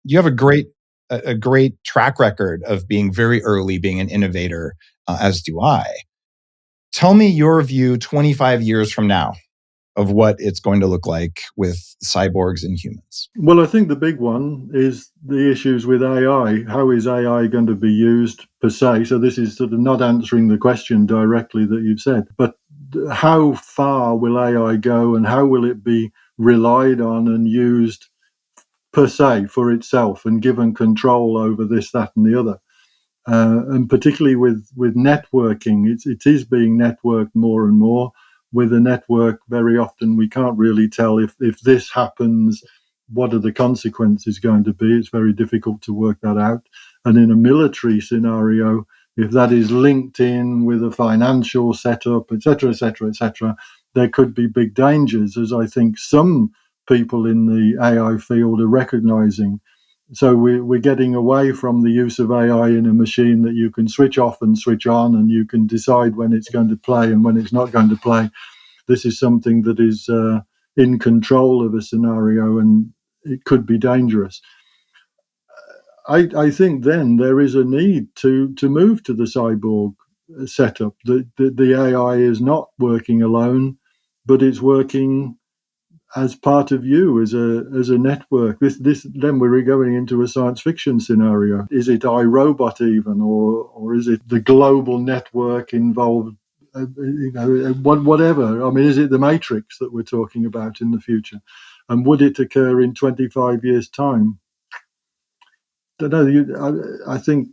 you have a great track record of being very early, being an innovator, as do I. Tell me your view 25 years from now of what it's going to look like with cyborgs and humans. Well, I think the big one is the issues with AI. How is AI going to be used per se? So this is sort of not answering the question directly that you've said, but how far will AI go and how will it be relied on and used per se for itself and given control over this, that, and the other? And particularly with networking, it is being networked more and more. With a network, very often we can't really tell if this happens, what are the consequences going to be? It's very difficult to work that out. And in a military scenario, if that is linked in with a financial setup, etc., etc., etc., there could be big dangers, as I think some people in the AI field are recognizing. So we're getting away from the use of AI in a machine that you can switch off and switch on, and you can decide when it's going to play and when it's not going to play. This is something that is in control of a scenario, and it could be dangerous. I think then there is a need to move to the cyborg setup. The AI is not working alone, but it's working as part of you, as a network. This then we're going into a science fiction scenario. Is it iRobot even, or is it the global network involved? Whatever. I mean, is it the Matrix that we're talking about in the future? And would it occur in 25 years' time? I don't know. I think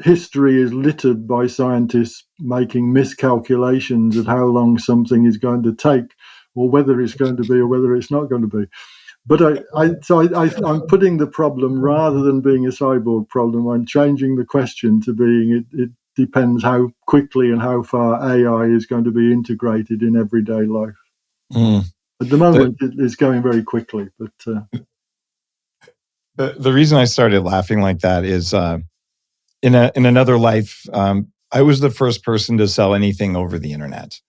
history is littered by scientists making miscalculations of how long something is going to take, or whether it's going to be, or whether it's not going to be. But I'm putting the problem, rather than being a cyborg problem, I'm changing the question to being it depends how quickly and how far AI is going to be integrated in everyday life. At the moment, it's going very quickly. But the reason I started laughing like that is in another life, I was the first person to sell anything over the internet.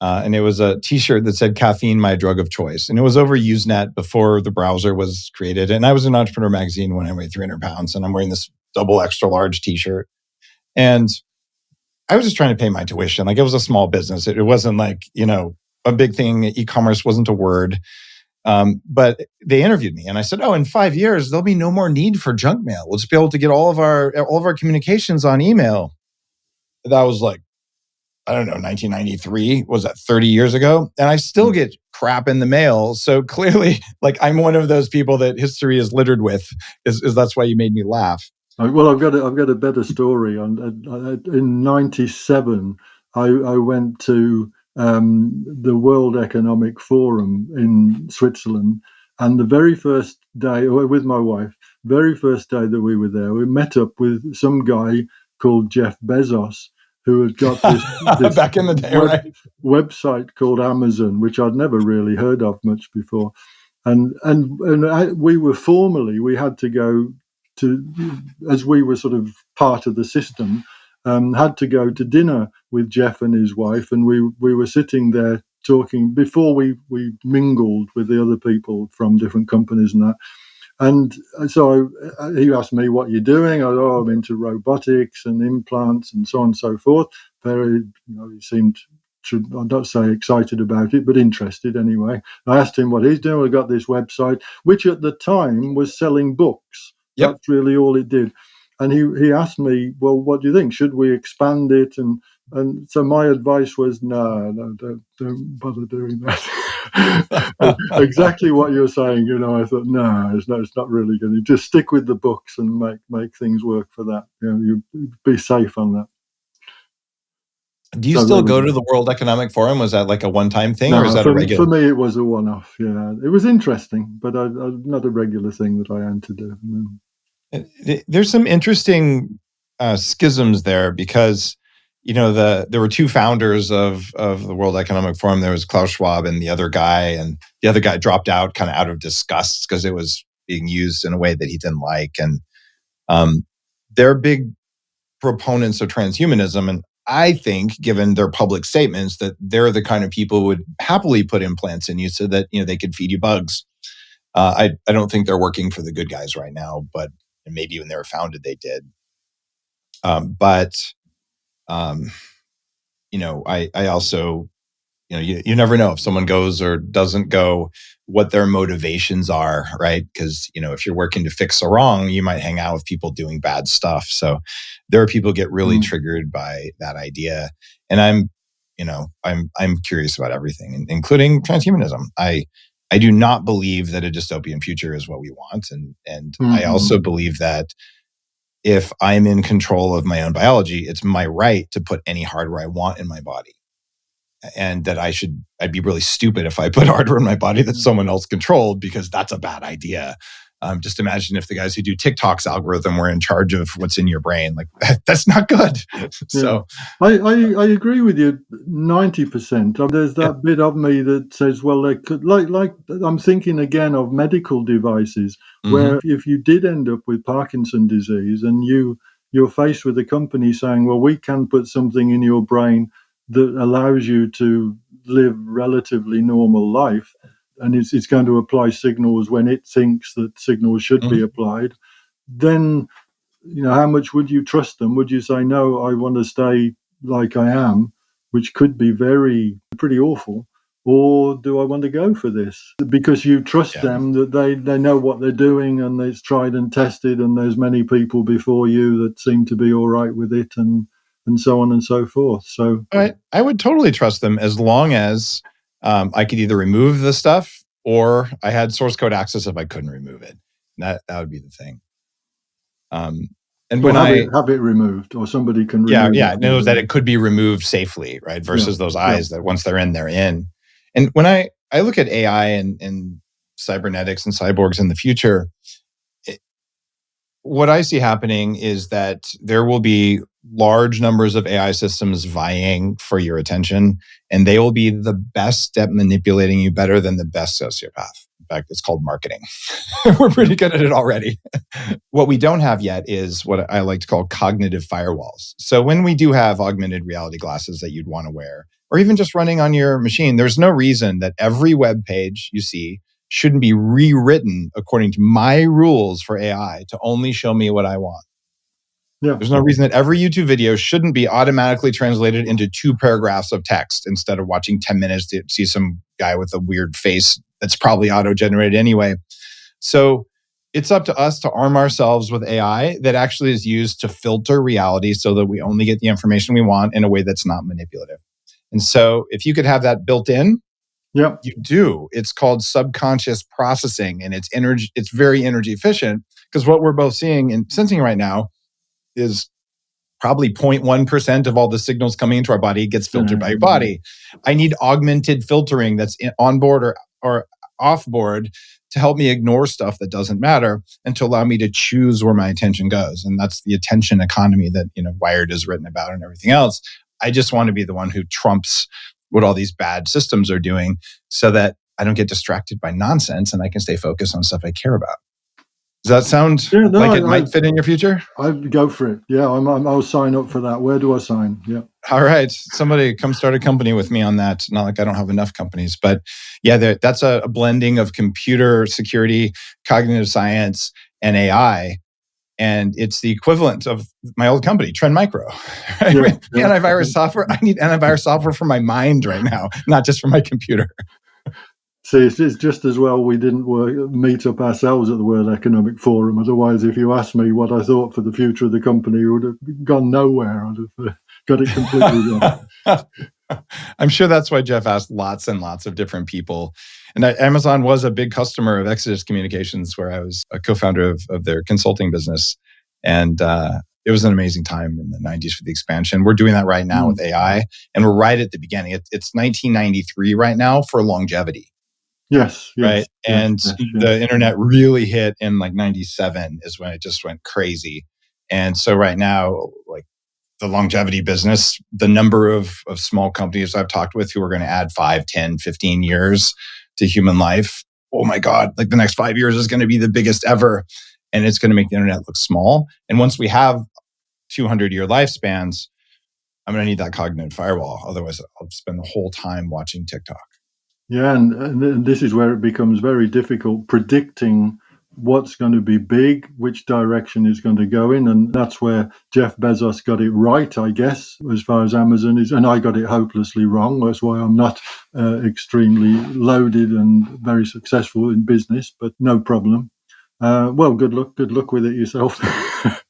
And it was a T-shirt that said "Caffeine, my drug of choice." And it was over Usenet before the browser was created. And I was in Entrepreneur Magazine when I weighed 300 pounds. And I'm wearing this double extra large T-shirt. And I was just trying to pay my tuition. Like, it was a small business. It wasn't like, a big thing. E-commerce wasn't a word. But they interviewed me and I said, in 5 years, there'll be no more need for junk mail. We'll just be able to get all of our communications on email. That was like, I don't know, 1993, was that 30 years ago? And I still get crap in the mail. So clearly, like, I'm one of those people that history is littered with, is that's why you made me laugh. Well, I've got a better story. In 97, I went to the World Economic Forum in Switzerland. And the very first day, with my wife, very first day that we were there, we met up with some guy called Jeff Bezos, who had got this back in the day, website called Amazon, which I'd never really heard of much before. And we had to go to, as we were sort of part of the system, had to go to dinner with Jeff and his wife, and we were sitting there talking before we mingled with the other people from different companies and that. And so he asked me, "What you're doing?" I'm into robotics and implants and so on and so forth. Very, he seemed, I'd not say excited about it, but interested anyway. I asked him what he's doing. I got this website, which at the time was selling books. Yep. That's really all it did. And he asked me, "Well, what do you think? Should we expand it?" And so my advice was, no, don't bother doing that. Exactly what you're saying. I thought, no, it's not really going to. Just stick with the books and make things work for that. You be safe on that. Do you still go to the World Economic Forum? Was that like a one-time thing, or is that a regular? For me, it was a one-off. Yeah, it was interesting, but not a regular thing that I had to do. No. There's some interesting schisms there because, there were two founders of the World Economic Forum. There was Klaus Schwab and the other guy, and the other guy dropped out kind of out of disgust because it was being used in a way that he didn't like. And they're big proponents of transhumanism. And I think, given their public statements, that they're the kind of people who would happily put implants in you so that, they could feed you bugs. I don't think they're working for the good guys right now, but maybe when they were founded, they did. But I also, you never know if someone goes or doesn't go, what their motivations are, right? Because, if you're working to fix a wrong, you might hang out with people doing bad stuff. So there are people who get really triggered by that idea. And I'm curious about everything, including transhumanism. I do not believe that a dystopian future is what we want. And I also believe that if I'm in control of my own biology, it's my right to put any hardware I want in my body. And that I'd be really stupid if I put hardware in my body that someone else controlled, because that's a bad idea. Just imagine if the guys who do TikTok's algorithm were in charge of what's in your brain. Like that's not good. So I agree with you 90%. There's that bit of me that says, well, they could, like I'm thinking again of medical devices where if you did end up with Parkinson's disease and you're faced with a company saying, well, we can put something in your brain that allows you to live relatively normal life, and it's going to apply signals when it thinks that signals should be applied, then how much would you trust them? Would you say, no, I want to stay like I am, which could be pretty awful, or do I want to go for this? Because you trust them that they know what they're doing and it's tried and tested and there's many people before you that seem to be all right with it, and so on and so forth. So I would totally trust them as long as I could either remove the stuff or I had source code access if I couldn't remove it. That would be the thing. And when have it removed, or somebody can remove it. Knows that it could be removed safely, right? Versus those eyes that once they're in, they're in. And when I look at AI and cybernetics and cyborgs in the future, what I see happening is that there will be large numbers of AI systems vying for your attention, and they will be the best at manipulating you better than the best sociopath. In fact, it's called marketing. We're pretty good at it already. What we don't have yet is what I like to call cognitive firewalls. So when we do have augmented reality glasses that you'd want to wear, or even just running on your machine, there's no reason that every web page you see shouldn't be rewritten according to my rules for AI to only show me what I want. Yeah. There's no reason that every YouTube video shouldn't be automatically translated into 2 paragraphs of text instead of watching 10 minutes to see some guy with a weird face that's probably auto-generated anyway. So it's up to us to arm ourselves with AI that actually is used to filter reality so that we only get the information we want in a way that's not manipulative. And so if you could have that built in, yeah, you do. It's called subconscious processing, and it's very energy efficient, because what we're both seeing and sensing right now is probably 0.1% of all the signals coming into our body gets filtered by your body. I need augmented filtering that's on board or off board to help me ignore stuff that doesn't matter and to allow me to choose where my attention goes. And that's the attention economy that Wired has written about and everything else. I just want to be the one who trumps what all these bad systems are doing so that I don't get distracted by nonsense and I can stay focused on stuff I care about. Does that sound like it might fit in your future? I'd go for it. Yeah, I'll sign up for that. Where do I sign? Yeah. All right. Somebody come start a company with me on that. Not like I don't have enough companies, but yeah, that's a blending of computer security, cognitive science, and AI. And it's the equivalent of my old company, Trend Micro. Right? Antivirus software. I need antivirus software for my mind right now, not just for my computer. See, it's just as well we didn't meet up ourselves at the World Economic Forum. Otherwise, if you asked me what I thought for the future of the company, it would have gone nowhere. I'd have got it completely wrong. I'm sure that's why Jeff asked lots and lots of different people. And Amazon was a big customer of Exodus Communications, where I was a co-founder of their consulting business. And it was an amazing time in the 90s for the expansion. We're doing that right now with AI. And we're right at the beginning. It's 1993 right now for longevity. Yes. Right. And the internet really hit in like 97 is when it just went crazy. And so right now, like the longevity business, the number of small companies I've talked with who are going to add 5, 10, 15 years to human life. Oh my God, like the next 5 years is going to be the biggest ever. And it's going to make the internet look small. And once we have 200-year lifespans, I'm going to need that cognitive firewall. Otherwise, I'll spend the whole time watching TikTok. Yeah, and this is where it becomes very difficult predicting what's going to be big, which direction is going to go in. And that's where Jeff Bezos got it right, I guess, as far as Amazon is. And I got it hopelessly wrong. That's why I'm not extremely loaded and very successful in business, but no problem. Well, good luck with it yourself.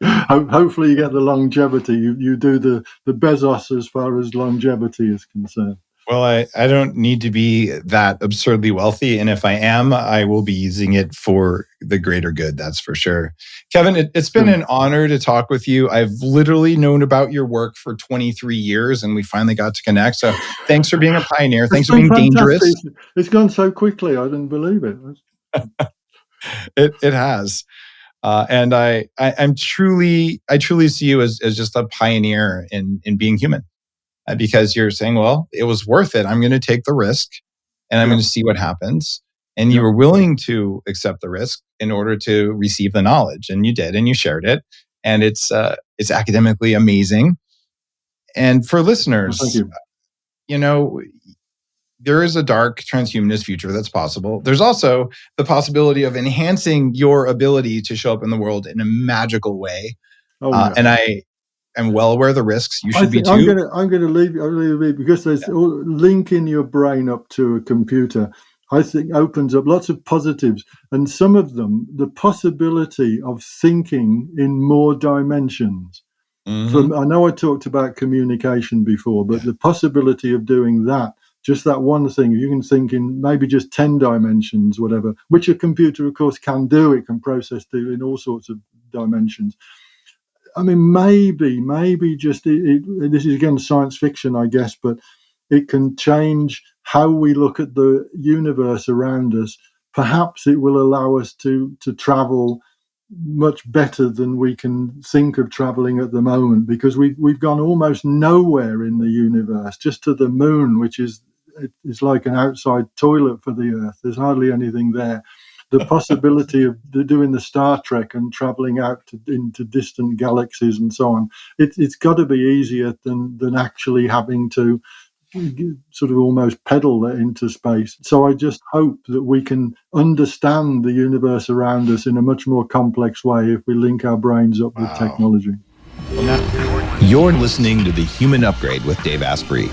Hopefully you get the longevity. You do the Bezos as far as longevity is concerned. Well, I don't need to be that absurdly wealthy. And if I am, I will be using it for the greater good. That's for sure. Kevin, it's been an honor to talk with you. I've literally known about your work for 23 years and we finally got to connect. So thanks for being a pioneer. Thanks for being dangerous. It's gone so quickly. I didn't believe it. It has. And I truly see you as just a pioneer in being human. Because you're saying, well, it was worth it. I'm going to take the risk and I'm going to see what happens. And you were willing to accept the risk in order to receive the knowledge. And you did, and you shared it. And it's academically amazing. And for listeners, thank you. You know, there is a dark transhumanist future that's possible. There's also the possibility of enhancing your ability to show up in the world in a magical way. And I'm well aware of the risks. You should be too. I'm going to leave because there's linking your brain up to a computer. I think opens up lots of positives, and some of them, the possibility of thinking in more dimensions. Mm-hmm. I know I talked about communication before, but the possibility of doing that, just that one thing, you can think in maybe just 10 dimensions, whatever, which a computer, of course, can do. It can process in all sorts of dimensions. I mean, maybe just this is again science fiction, I guess, but it can change how we look at the universe around us. Perhaps it will allow us to travel much better than we can think of traveling at the moment, because we've gone almost nowhere in the universe, just to the moon, which is like an outside toilet for the Earth. There's hardly anything there. The possibility of doing the Star Trek and traveling out into distant galaxies and so on, it's got to be easier than actually having to sort of almost pedal into space. So I just hope that we can understand the universe around us in a much more complex way if we link our brains up with technology. You're listening to The Human Upgrade with Dave Asprey.